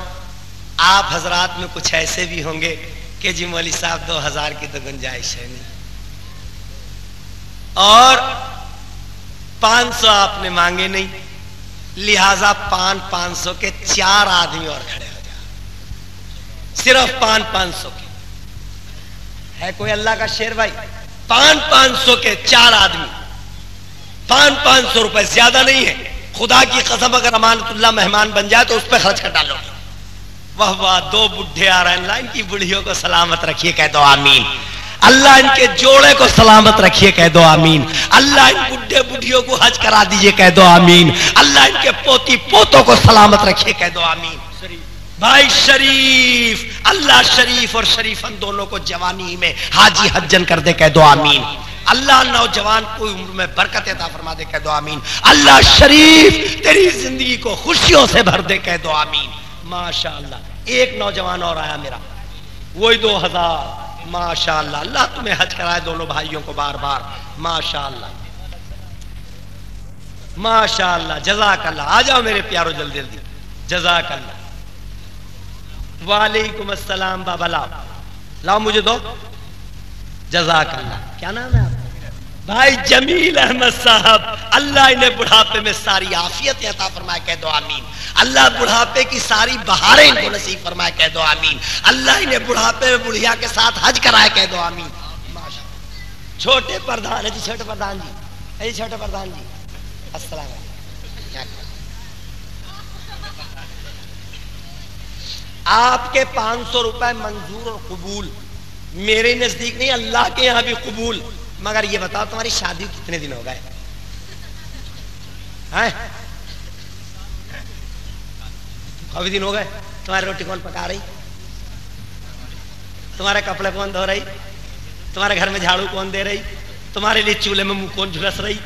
آپ حضرات میں کچھ ایسے بھی ہوں گے کہ جی مولوی صاحب 2000 کی تو گنجائش ہے نہیں اور 500 آپ نے مانگے نہیں لہذا 500 کے 4 آدمی اور کھڑے ہو جائیں. صرف 500 کے. ہے کوئی اللہ کا شیر بھائی؟ 500 کے 4 آدمی. 500 روپے زیادہ نہیں ہے. خدا کی قسم اگر امانت اللہ مہمان بن جائے تو اس پہ خرچ کر ڈالو. واہ واہ. 2 بڈھے آ رہے ہیں. اللہ ان کی بڑھیوں کو سلامت رکھیے. کہہ دو آمین. اللہ ان کے جوڑے کو سلامت رکھیے. کہہ دو آمین. اللہ ان بڈھے بڈھیوں کو حج کرا دیجئے. کہہ دو آمین. اللہ ان کے پوتی پوتوں کو سلامت رکھیے. کہہ دو آمین. بھائی شریف اللہ شریف اور شریفن دونوں کو جوانی میں حاجی حجن کر دے. کہہ دو آمین. اللہ نوجوان کو عمر میں برکت عطا فرما دے. کہہ دو آمین. اللہ شریف تیری زندگی کو خوشیوں سے بھر دے. کہہ دو آمین. ماشاءاللہ. ایک نوجوان اور آیا میرا وہی 2000. ماشاءاللہ. اللہ تمہیں حج کرائے دونوں بھائیوں کو بار بار. ماشاءاللہ ماشاءاللہ. جزاک اللہ. آ جاؤ میرے پیارو جلدی جلدی. جزاک اللہ. وعلیکم السلام. بابا لاؤ لاؤ مجھے دو. جزاک اللہ. کیا نام ہے آپ؟ بھائی جمیل احمد صاحب. اللہ انہیں بڑھاپے میں ساری عافیت عطا فرمائے. کہہ دو آمین. اللہ بڑھاپے کی ساری بہاریں ان کو نصیب فرمائے. کہہ دو آمین. اللہ انہیں بڑھاپے میں بڑھیا کے ساتھ حج کرائے. کہہ دو آمین. چھوٹے پردھان جی. چھوٹے پردھان جی. چھوٹے پردھان جی السلام علیکم. آپ کے 500 روپے منظور اور قبول. میرے نزدیک نہیں اللہ کے یہاں بھی قبول. مگر یہ بتاؤ تمہاری شادی کتنے دن ہو گئے؟ کافی دن ہو گئے. تمہاری روٹی کون پکا رہی؟ تمہارے کپڑے کون دھو رہی؟ تمہارے گھر میں جھاڑو کون دے رہی؟ تمہارے لیے چولہے میں منہ کون جھلس رہی؟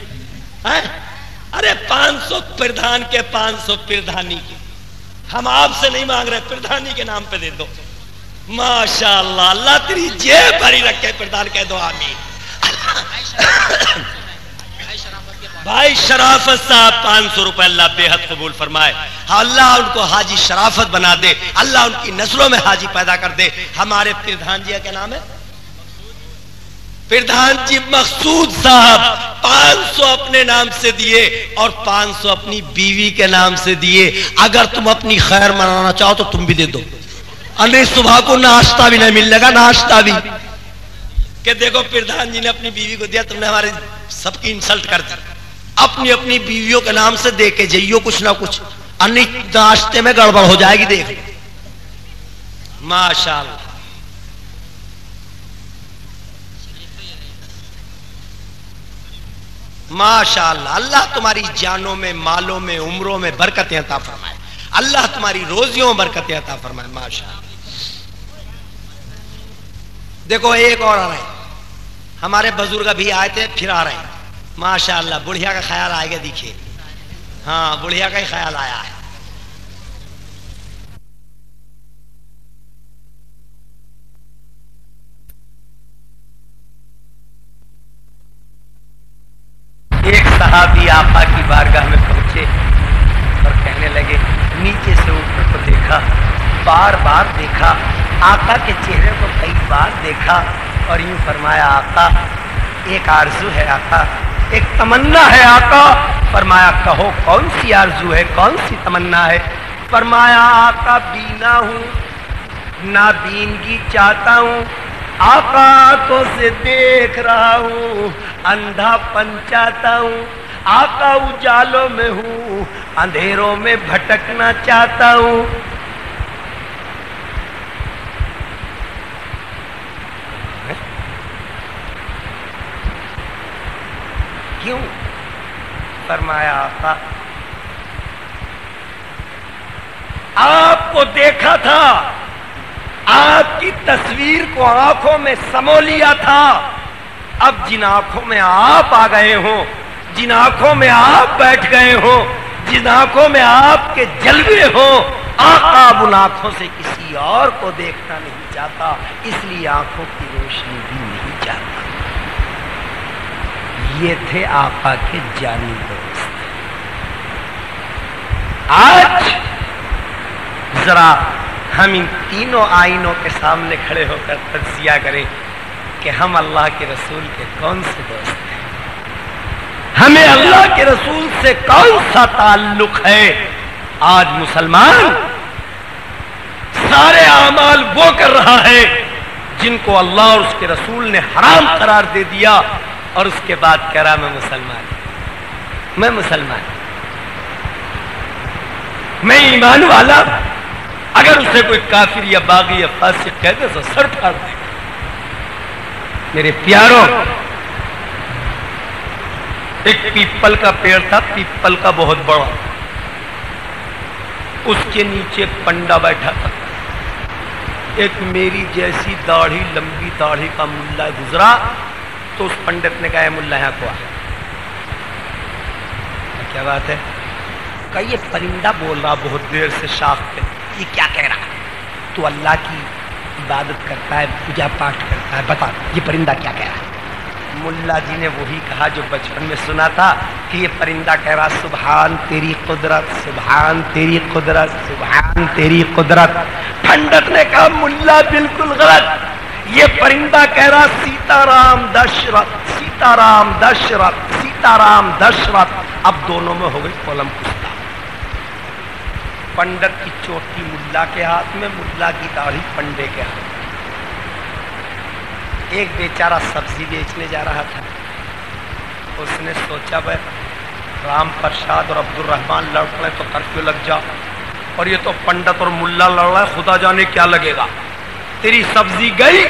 ارے 500 پردھان کے 500 پردھانی کے. ہم آپ سے نہیں مانگ رہے. پردھانی کے نام پہ دے دو. ماشاءاللہ. اللہ تیری جیب بھری رکھے پردھان. کہہ دو آمین. بھائی شرافت صاحب 500 روپے اللہ بے حد قبول فرمائے. اللہ ان کو حاجی شرافت بنا دے. اللہ ان کی نسلوں میں حاجی پیدا کر دے. ہمارے پردھان جی کا کیا نام ہے؟ پردھان جی مقصود صاحب 500 اپنے نام سے دیے اور 500 اپنی بیوی کے نام سے دیے. اگر تم اپنی خیر منانا چاہو تو تم بھی دے دو. انہیں صبح کو ناشتہ بھی نہیں ملنے گا. ناشتہ بھی کہ دیکھو پردھان جی نے اپنی بیوی کو دیا. تم نے ہمارے سب کی انسلٹ کر دی. اپنی اپنی بیویوں کے نام سے دے کے جائیو کچھ نہ کچھ. انہیں ناشتے میں گڑبڑ ہو جائے گی. دیکھ ماشاءاللہ. ماشاءاللہ. اللہ تمہاری جانوں میں مالوں میں عمروں میں برکتیں عطا فرمائے. اللہ تمہاری روزیوں میں برکتیں عطا فرمائے. ماشاءاللہ. دیکھو ایک اور آ رہا ہے. ہمارے بزرگ بھی آئے تھے، پھر آ رہے ہیں ماشاءاللہ. بڑھیا کا خیال آئے گا، دیکھیے ہاں بڑھیا کا ہی خیال آیا ہے. ایک صحابی آقا کی بارگاہ میں پہنچے اور کہنے لگے، نیچے سے اوپر کو دیکھا، بار بار دیکھا، آقا کے چہرے کو کئی بار دیکھا اور یوں فرمایا آقا ایک آرزو ہے آقا، ایک تمنا ہے آقا. فرمایا کہو کون سی آرزو ہے، کون سی تمنا ہے؟ فرمایا آقا بینا ہوں، نابینگی چاہتا ہوں، آقا آنکھوں سے دیکھ رہا ہوں، اندھا پن چاہتا ہوں، آقا اجالوں میں ہوں، اندھیروں میں بھٹکنا چاہتا ہوں. کیوں؟ فرمایا آقا آپ کو دیکھا تھا، آپ کی تصویر کو آنکھوں میں سمو لیا تھا، اب جن آنکھوں میں آپ آ گئے ہوں، جن آنکھوں میں آپ بیٹھ گئے ہوں، جن آنکھوں میں آپ کے جلوے ہوں، آقا اب ان آنکھوں سے کسی اور کو دیکھنا نہیں چاہتا، اس لیے آنکھوں کی روشنی بھی نہیں چاہتا. یہ تھے آقا کے جانی دوست. آج ذرا ہم ان تینوں آئینوں کے سامنے کھڑے ہو کر تجزیہ کریں کہ ہم اللہ کے رسول کے کون سے دوست ہیں، ہمیں اللہ کے رسول سے کون سا تعلق ہے. آج مسلمان سارے اعمال وہ کر رہا ہے جن کو اللہ اور اس کے رسول نے حرام قرار دے دیا، اور اس کے بعد کہہ رہا میں مسلمان، میں مسلمان، میں ایمان والا. اگر اسے کوئی کافر یا باغی یا فاسق کہہ دے تو سر پھاڑ دے گا. میرے پیاروں، ایک پیپل کا پیڑ تھا، پیپل کا بہت بڑا، اس کے نیچے پنڈا بیٹھا تھا. ایک میری جیسی داڑھی، لمبی داڑھی کا ملا گزرا تو اس پنڈت نے کہا ہے ملا یہاں کو آ. کیا بات ہے؟ کہ یہ پرندہ بول رہا بہت دیر سے شاخ پہ، یہ کیا کہہ رہا ہے؟ تو اللہ کی عبادت کرتا ہے، پوجا پاٹ کرتا ہے، بتا یہ پرندہ کیا کہہ رہا ہے؟ ملا جی نے وہی کہا جو بچپن میں سنا تھا کہ یہ پرندہ کہہ رہا سبحان تیری قدرت، سبحان تیری قدرت، سبحان تیری قدرت. پنڈت نے کہا ملا بالکل غلط، یہ پرندہ کہہ رہا سیتا رام دشرت، سیتا رام دشرت، سیتا رام دشرت. اب دونوں میں ہو گئی کولم کشتا. پنڈت کی چوٹی ملا کے ہاتھ میں، ملا کی داڑھی پنڈے کے ہاتھ میں. ایک بیچارہ سبزی بیچنے جا رہا تھا، اس نے سوچا بھائی رام پرساد اور عبد الرحمان لڑ پڑے تو کرفیو لگ جا، اور یہ تو پنڈت اور ملا لڑ رہا ہے، خدا جانے کیا لگے گا. تیری سبزی گئی،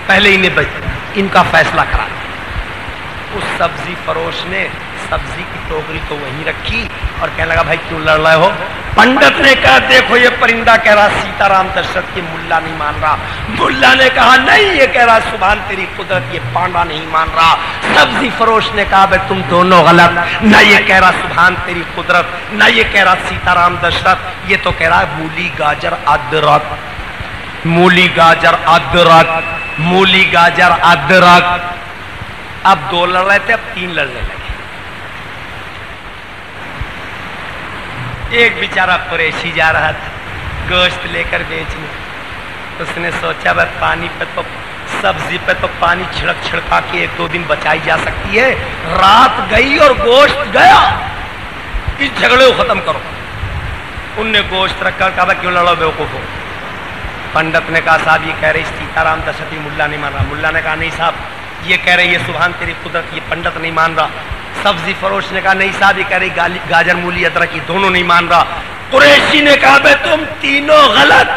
پہلے ان کا فیصلہ کرا. اس سبزی فروش نے سبزی کی ٹوکری تو وہیں رکھی اور کہنے لگا بھائی کیوں لڑ رہے ہو؟ پنڈت نے کہا دیکھو یہ پرندہ کہہ رہا سیتا رام دشرت کی، ملا نہیں مان رہا. ملا نے کہا نہیں یہ کہہ رہا سبحان تیری قدرت، یہ پانڈا نہیں مان رہا. سبزی فروش نے کہا بھائی تم دونوں غلط، نہ یہ کہہ رہا سبحان تیری قدرت، نہ یہ کہہ رہا سیتا رام دشرت، یہ تو کہہ رہا مولی گاجر ادرک، مولی گاجر ادرک، مولی گاجر ادرک. اب دو لڑ رہے تھے، اب تین لڑنے لگے. ایک بیچارہ قریشی جا رہا تھا گوشت لے کر بیچنے. اس نے سوچا بھائی پانی پہ تو، سبزی پہ تو پانی چھڑک چھڑکا کے ایک دو دن بچائی جا سکتی ہے. رات گئی اور گوشت گیا، اس جھگڑے کو ختم کرو. ان نے گوشت رکھ کر کہا کیوں لڑو بیوقوف ہو؟ پنڈت نے کہا صاحب یہ کہہ رہے سیتا رام دشرت، ملا نہیں مان رہا. ملا نے کہا نہیں صاحب یہ کہہ رہے یہ سبحان تیری قدرت، یہ پنڈت نہیں مان رہا. سبزی فروش نے کہا نہیں صاحب یہ کہہ رہی گاجر مولی ادرک، یہ دونوں نہیں مان رہا. قریشی نے کہا بھائی تم تینوں غلط،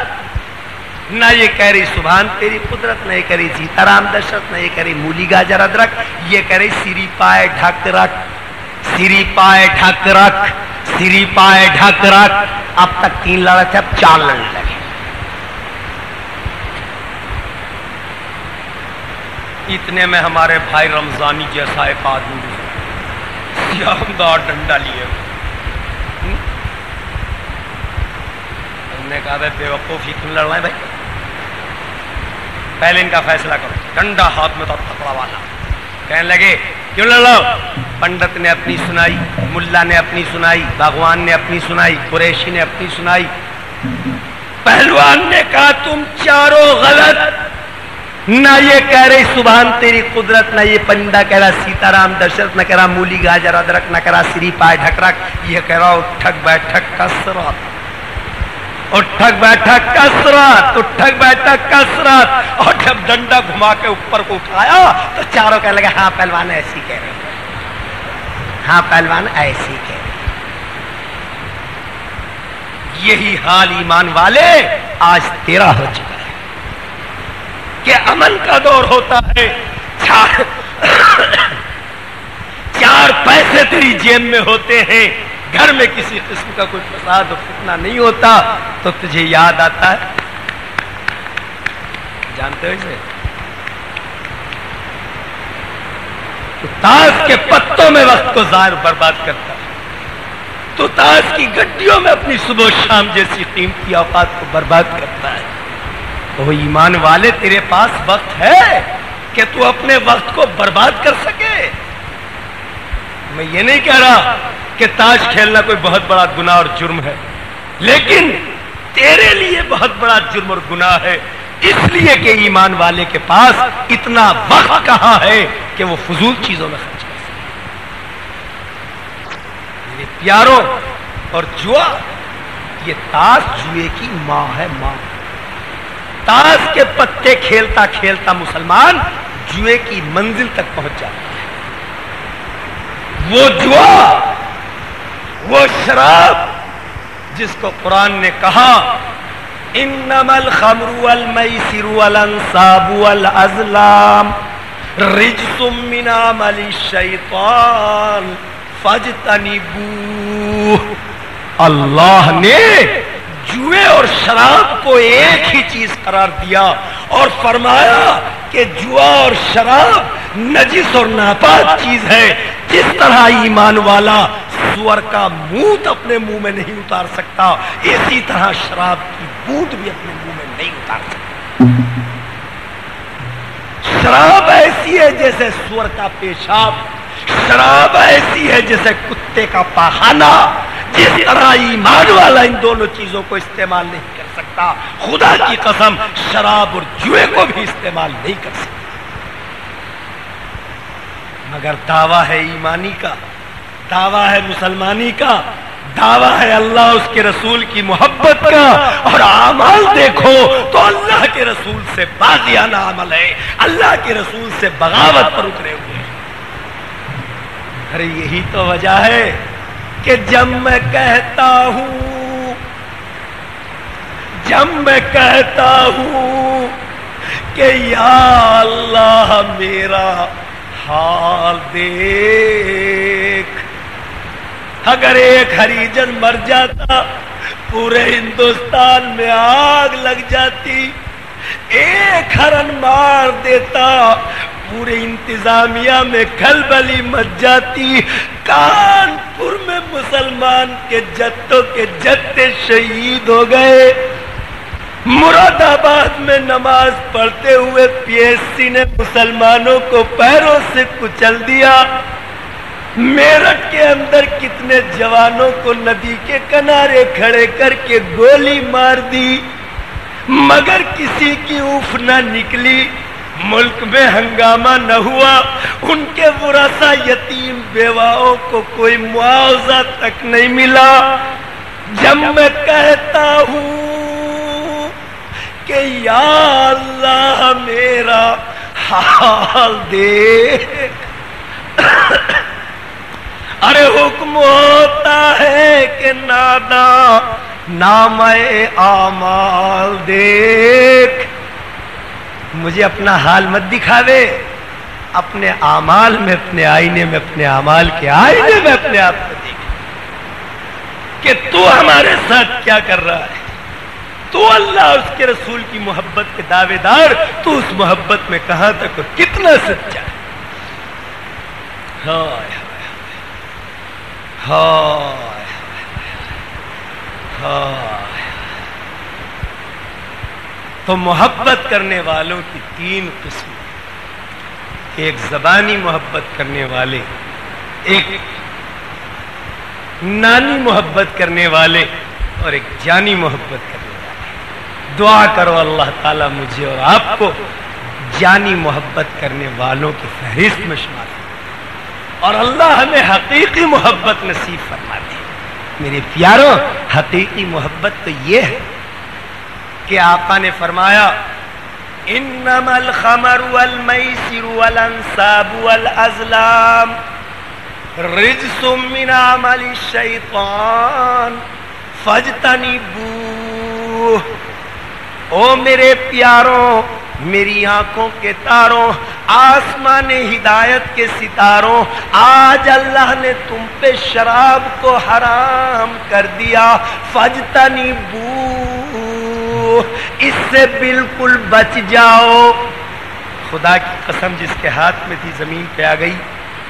نہ یہ کہہ رہی سبحان تیری قدرت، نہ یہ کہہ رہی سیتا رام دشرت، نہ یہ کہہ رہی مولی گاجر ادرک، یہ کہہ رہی سری پائے ڈھک رکھ، سری پائے ڈھک رکھ، سری پائے ڈھک رکھ. اب تک تین لڑے تھے، اب چار لڑنے لگے. اتنے میں ہمارے بھائی رمضانی جیسا ایک آدمی سیاہدار ڈنڈا لیے نے کہا بے وقوفی کیوں لڑوائیں بھائی، پہلے ان کا فیصلہ کرو. ڈنڈا ہاتھ میں تھا تھپڑا والا. کہنے لگے کیوں لڑو؟ پنڈت نے اپنی سنائی، ملا نے اپنی سنائی، باغوان نے اپنی سنائی، قریشی نے اپنی سنائی. پہلوان نے کہا تم چاروں غلط، نہ یہ کہہ رہی سبحان تیری قدرت، نہ یہ پنڈا کہہ رہا سیتا رام دشرت، نہ کہہ رہا مولی گاجر ادرک، نہ کہہ رہا سری پائے ڈھکرک، یہ کہہ رہا اٹھک بیٹھک کثرت، اٹھک بیٹھک کثرت، اٹھک بیٹھک کثرت. اور جب ڈنڈا گھما کے اوپر کو اٹھایا تو چاروں کہنے لگے ہاں پہلوان ایسی کہہ رہے، ہاں پہلوان ایسی کہہ رہے. یہی حال ایمان والے آج تیرا ہو چکا ہے کہ امن کا دور ہوتا ہے، چار پیسے تیری جیب میں ہوتے ہیں، گھر میں کسی قسم کا کوئی فساد و فتنہ نہیں ہوتا تو تجھے یاد آتا ہے. جانتے ہو اسے؟ تو تاش کے پتوں میں وقت کو ضائع برباد کرتا ہے، تو تاش کی گڈیوں میں اپنی صبح و شام جیسی قیمتی اوقات کو برباد کرتا ہے. وہ ایمان والے تیرے پاس وقت ہے کہ تو اپنے وقت کو برباد کر سکے. میں یہ نہیں کہہ رہا کہ تاش کھیلنا کوئی بہت بڑا گناہ اور جرم ہے، لیکن تیرے لیے بہت بڑا جرم اور گناہ ہے، اس لیے کہ ایمان والے کے پاس اتنا وقت کہاں ہے کہ وہ فضول چیزوں میں خرچ کر سکے. میرے پیاروں، اور جوا، یہ تاش جوئے کی ماں ہے، ماں. تاش کے پتے کھیلتا کھیلتا مسلمان جوئے کی منزل تک پہنچ جاتا ہے. وہ جوا، وہ شراب جس کو قرآن نے کہا انما الخمر والمیسر والانصاب والازلام رجس من عمل الشیطان فاجتنبوہ. اللہ نے جوئے اور شراب کو ایک ہی چیز قرار دیا اور فرمایا کہ جوا اور شراب نجس اور ناپاک چیز ہے. جس طرح ایمان والا سور کا منہ اپنے منہ میں نہیں اتار سکتا، اسی طرح شراب کی بوند بھی اپنے منہ میں نہیں اتار سکتا. شراب ایسی ہے جیسے سور کا پیشاب، شراب ایسی ہے جیسے کتے کا پاخانہ. جس طرح ایمان والا ان دونوں چیزوں کو استعمال نہیں کر سکتا، خدا کی قسم شراب اور جوئے کو بھی استعمال نہیں کر سکتا. مگر دعویٰ ہے ایمانی کا، دعویٰ ہے مسلمانی کا، دعویٰ ہے اللہ اس کے رسول کی محبت کا. اور اعمال دیکھو تو اللہ کے رسول سے باغیانہ عمل ہے، اللہ کے رسول سے بغاوت پر اترے ہوئے ہیں. ارے یہی تو وجہ ہے کہ جب میں کہتا ہوں کہ یا اللہ میرا حال دیکھ، اگر ایک ہریجن مر جاتا پورے ہندوستان میں آگ لگ جاتی، ایک ہرن مار دیتا پورے انتظامیہ میں کھلبلی مچ جاتی، کانپور میں مسلمان کے جتوں کے جتے شہید ہو گئے، مراد آباد میں نماز پڑھتے ہوئے پی ایس سی نے مسلمانوں کو پیروں سے کچل دیا، میرٹھ کے اندر کتنے جوانوں کو ندی کے کنارے کھڑے کر کے گولی مار دی، مگر کسی کی اف نہ نکلی، ملک میں ہنگامہ نہ ہوا، ان کے ورثہ یتیم بیواؤں کو کوئی معاوضہ تک نہیں ملا. جب میں کہتا ہوں کہ یا اللہ میرا حال دیکھ، ارے حکم ہوتا ہے کہ نادا نام اعمال دیکھ. مجھے اپنا حال مت دکھاوے، اپنے اعمال میں، اپنے آئینے میں، اپنے اعمال کے آئینے میں اپنے آپ کو دیکھ کہ تو ہمارے ساتھ کیا کر رہا ہے. تو اللہ اس کے رسول کی محبت محبت کے دعوے دار، تو اس محبت میں کہاں تک اور کتنا سچا ہے؟ ہائے ہائے ہائے۔ تو محبت کرنے والوں کی تین قسم، ایک زبانی محبت کرنے والے، ایک نانی محبت کرنے والے، اور ایک جانی محبت کرنے والے۔ دعا کرو اللہ تعالیٰ مجھے اور آپ کو جانی محبت کرنے والوں کی فہرست میں شمار کرے، اور اللہ ہمیں حقیقی محبت نصیب فرما دے۔ میرے پیاروں، حقیقی محبت تو یہ ہے کہ آقا نے فرمایا انما الخمر والمیسر والانصاب والازلام رجس من عمل الشیطان فاجتنبوہ۔ او میرے پیاروں، میری آنکھوں کے تاروں، آسمان ہدایت کے ستاروں، آج اللہ نے تم پہ شراب کو حرام کر دیا، فاجتنبوہ، اس سے بالکل بچ جاؤ۔ خدا کی قسم، جس کے ہاتھ میں تھی زمین پہ آ گئی،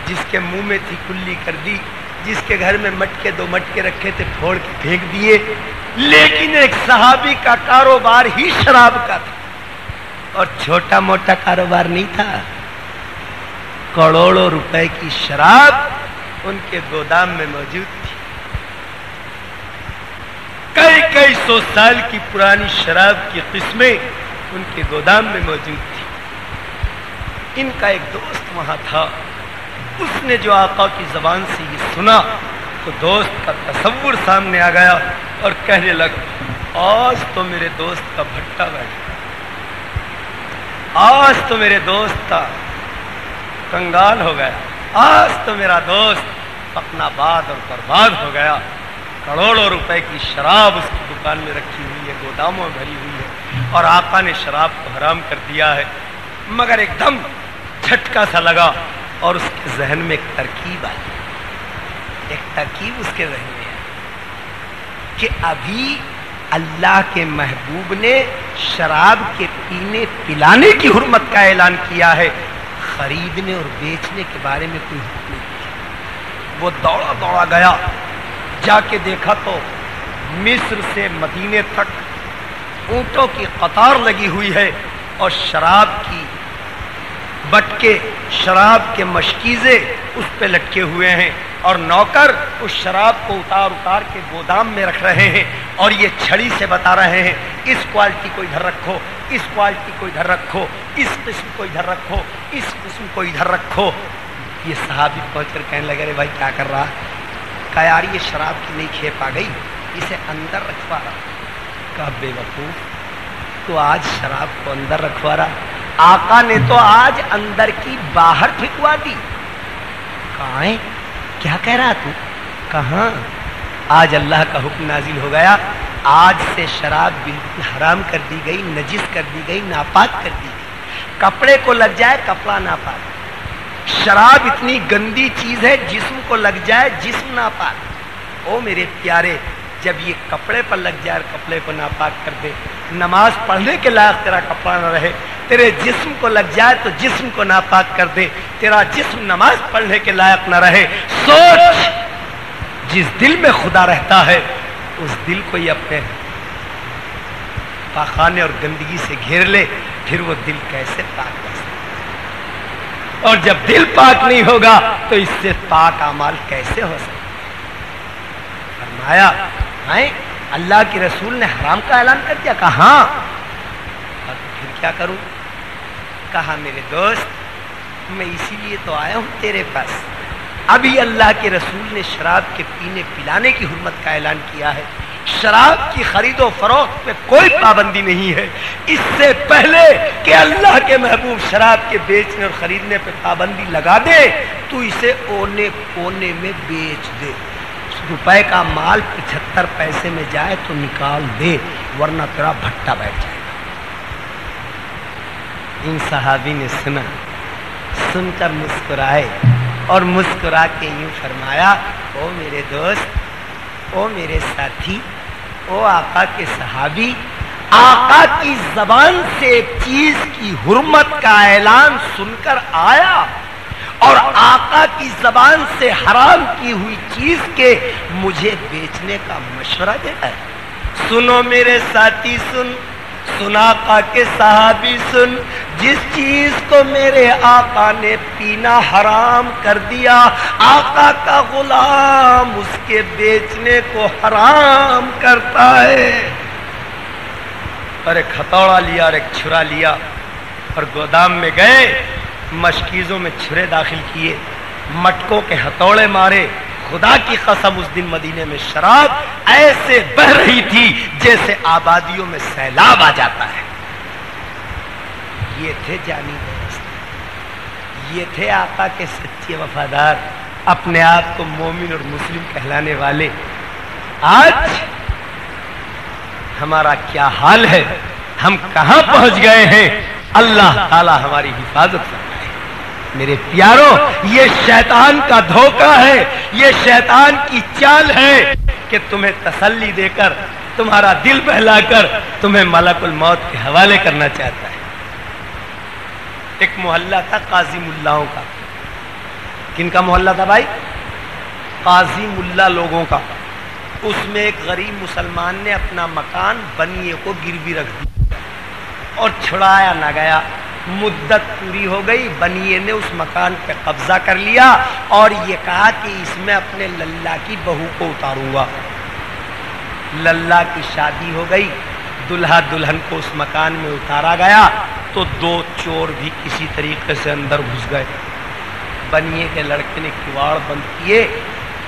جس کے منہ میں تھی کلی کر دی، جس کے گھر میں مٹکے دو مٹکے رکھے تھے پھوڑ کے پھینک دیے۔ لیکن ایک صحابی کا کاروبار ہی شراب کا تھا، اور چھوٹا موٹا کاروبار نہیں تھا، کروڑوں روپے کی شراب ان کے گودام میں موجود تھی، کئی سو سال کی پرانی شراب کی قسمیں ان کے گودام میں موجود تھی۔ ان کا ایک دوست وہاں تھا، اس نے جو آقا کی زبان سے یہ سنا تو دوست کا تصور سامنے آ گیا اور کہنے لگا آج تو میرے دوست کا بھٹا بیٹھ گیا، آج تو میرے دوست کا کنگال ہو گیا، آج تو میرا دوست اپنا باد اور برباد ہو گیا۔ کروڑوں روپے کی شراب اس کی دکان میں رکھی ہوئی ہے، گوداموں میں بھری ہوئی ہے، اور آقا نے شراب کو حرام کر دیا ہے۔ مگر ایک دم جھٹکا سا لگا اور اس کے ذہن میں ایک ترکیب آئی، ایک ترکیب اس کے ذہن میں ہے کہ ابھی اللہ کے محبوب نے شراب کے پینے پلانے کی حرمت کا اعلان کیا ہے، خریدنے اور بیچنے کے بارے میں کوئی حکم نہیں کیا۔ وہ دوڑا دوڑا گیا، جا کے دیکھا تو مصر سے مدینے تک اونٹوں کی قطار لگی ہوئی ہے، اور شراب کی بٹکے، شراب کے مشکیزے اس پہ لٹکے ہوئے ہیں، اور نوکر اس شراب کو اتار اتار کے گودام میں رکھ رہے ہیں، اور یہ چھڑی سے بتا رہے ہیں اس کوالٹی کو ادھر رکھو، اس کوالٹی کو ادھر رکھو، اس قسم کو ادھر رکھو، اس قسم کو ادھر رکھو۔ یہ صحابی پہنچ کر کہنے لگے رے بھائی کیا کر رہا؟ کہا یار یہ شراب کی نئی کھیپ آ گئی، اسے اندر رکھوا رہا۔ کہا بے وقوف، تو آج شراب کو اندر رکھوا رہا؟ آقا نے تو آج اندر کی باہر پھینکوا دی۔ کہاں ہے؟ کیا کہہ رہا تو؟ کہاں؟ آج اللہ کا حکم نازل ہو گیا، آج سے شراب بالکل حرام کر دی گئی، نجس کر دی گئی، ناپاک کر دی گئی۔ کپڑے کو لگ جائے کپڑا ناپاک، شراب اتنی گندی چیز ہے جسم کو لگ جائے جسم ناپاک۔ او میرے پیارے، جب یہ کپڑے پر لگ جائے کپڑے کو ناپاک کر دے، نماز پڑھنے کے لائق تیرا کپڑا نہ رہے، تیرے جسم کو لگ جائے تو جسم کو ناپاک کر دے، تیرا جسم نماز پڑھنے کے لائق نہ رہے۔ سوچ، جس دل میں خدا رہتا ہے اس دل کو یہ اپنے پاخانے اور گندگی سے گھیر لے، پھر وہ دل کیسے پاک کر سکتا؟ اور جب دل پاک نہیں ہوگا تو اس سے پاک اعمال کیسے ہو سکتے؟ فرمایا اللہ کے رسول نے حرام کا اعلان کر دیا؟ کہا ہاں۔ پھر کیا کروں؟ کہا میرے دوست میں اسی لیے تو آیا ہوں تیرے پاس، ابھی اللہ کے رسول نے شراب کے پینے پلانے کی حرمت کا اعلان کیا ہے، شراب کی خرید و فروخت پہ کوئی پابندی نہیں ہے، اس سے پہلے کہ اللہ کے محبوب شراب کے بیچنے اور خریدنے پہ پابندی لگا دے تو اسے اونے پونے میں بیچ دے، روپے کا مال 75 پیسے میں جائے تو نکال دے، ورنہ تیرا بھٹا بیٹھ جائے گا۔ ان صحابی نے سنا، سن کر مسکرائے اور مسکرا کے یوں فرمایا، او میرے دوست، او میرے ساتھی، او آقا کے صحابی، آقا کی زبان سے ایک چیز کی حرمت کا اعلان سن کر آیا اور آقا کی زبان سے حرام کی ہوئی چیز کے مجھے بیچنے کا مشورہ دیتا ہے. سنو میرے ساتھی سن آقا کے صحابی سن، جس چیز کو میرے آقا نے پینا حرام کر دیا، آقا کا غلام اس کے بیچنے کو حرام کرتا ہے. اور ایک ہتھوڑا لیا اور ایک چھرا لیا اور گودام میں گئے، مشکیزوں میں چھرے داخل کیے، مٹکوں کے ہتھوڑے مارے. خدا کی قسم اس دن مدینے میں شراب ایسے بہ رہی تھی جیسے آبادیوں میں سیلاب آ جاتا ہے. یہ تھے جانی دوست، یہ تھے آقا کے سچے وفادار، اپنے آپ کو مومن اور مسلم کہلانے والے. آج ہمارا کیا حال ہے، ہم کہاں پہنچ گئے ہیں. اللہ تعالی ہماری حفاظت کرتا ہے. میرے پیاروں، یہ شیطان کا دھوکہ ہے، یہ شیطان کی چال ہے کہ تمہیں تسلی دے کر، تمہارا دل بہلا کر تمہیں ملک الموت کے حوالے کرنا چاہتا ہے. ایک محلہ تھا قاضی ملاؤں کا. کن کا محلہ تھا بھائی؟ قاضی ملا لوگوں کا. اس میں ایک غریب مسلمان نے اپنا مکان بنیے کو گروی رکھ دیا اور چھڑایا نہ گیا. مدت پوری ہو گئی، بنیے نے اس مکان پہ قبضہ کر لیا اور یہ کہا کہ اس میں اپنے للہ کی بہو کو اتاروں گا. للہ کی شادی ہو گئی، دلہا دلہن کو اس مکان میں اتارا گیا تو دو چور بھی کسی طریقے سے اندر گھس گئے. بنیے کے لڑکے نے کواڑ بند کیے،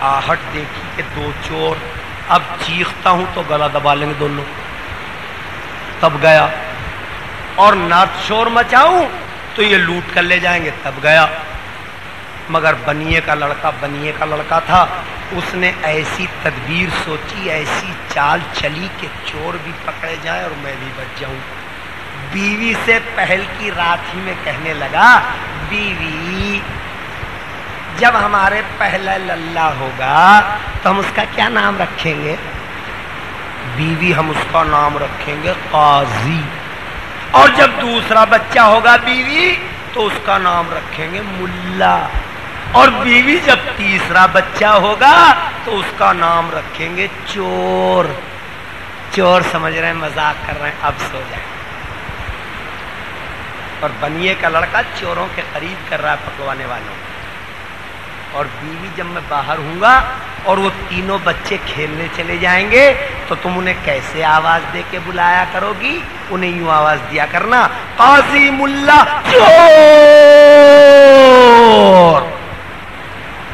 آہٹ دیکھی کہ دو چور، اب چیختا ہوں تو گلا دبا لیں گے دونوں. تب گیا اور نہ شور مچاؤں تو یہ لوٹ کر لے جائیں گے. تب گیا، مگر بنیے کا لڑکا تھا. اس نے ایسی تدبیر سوچی، ایسی چال چلی کہ چور بھی پکڑے جائیں اور میں بھی بچ جاؤں. بیوی سے پہل کی رات ہی میں کہنے لگا، بیوی جب ہمارے پہلا للہ ہوگا تو ہم اس کا کیا نام رکھیں گے؟ بیوی ہم اس کا نام رکھیں گے قاضی. اور جب دوسرا بچہ ہوگا بیوی تو اس کا نام رکھیں گے ملا. اور بیوی جب تیسرا بچہ ہوگا تو اس کا نام رکھیں گے چور. چور سمجھ رہے ہیں مذاق کر رہے ہیں، اب سو جائیں. اور بنیے کا لڑکا چوروں کے قریب کر رہا ہے پکوانے والوں. اور بیوی جب میں باہر ہوں گا اور وہ تینوں بچے کھیلنے چلے جائیں گے تو تم انہیں کیسے آواز دے کے بلایا کرو گی؟ انہیں یوں آواز دیا کرنا، قاضی ملا چور،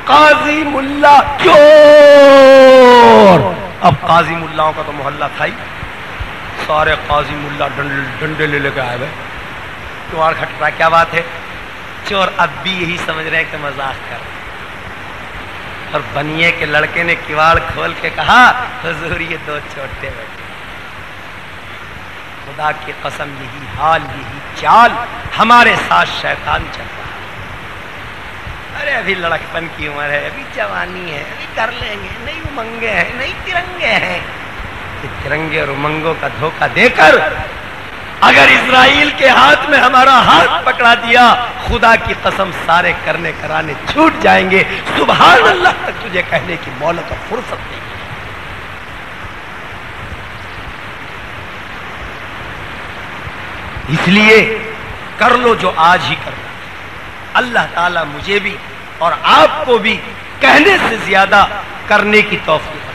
قاضی ملا چور. اب قاضی ملاؤں کا تو محلہ تھا ہی، سارے قاضی ملا ڈنڈے لے لے کے آئے گئے. کواڑ کھٹ رہا، کیا بات ہے؟ چور اب بھی یہی سمجھ رہے ہیں کہ مذاق کر رہے. اور بنیے کے لڑکے نے کواڑ کھول کے کہا، حضور یہ دو چھوٹے بیٹھے. خدا کی قسم یہی حال، یہی چال ہمارے ساتھ شیطان چل رہا ہے. ارے ابھی لڑکپن کی عمر ہے، ابھی جوانی ہے، ابھی کر لیں گے، نہیں امنگے ہیں، نہیں ترنگے ہیں. ترنگے اور امنگوں کا دھوکہ دے کر اگر اسرائیل کے ہاتھ میں ہمارا ہاتھ پکڑا دیا، خدا کی قسم سارے کرنے کرانے چھوٹ جائیں گے. سبحان اللہ تک تجھے کہنے کی مہلت اور فرصت نہیں ہے. اس لیے کر لو جو آج ہی کرنا. اللہ تعالیٰ مجھے بھی اور آپ کو بھی کہنے سے زیادہ کرنے کی توفیق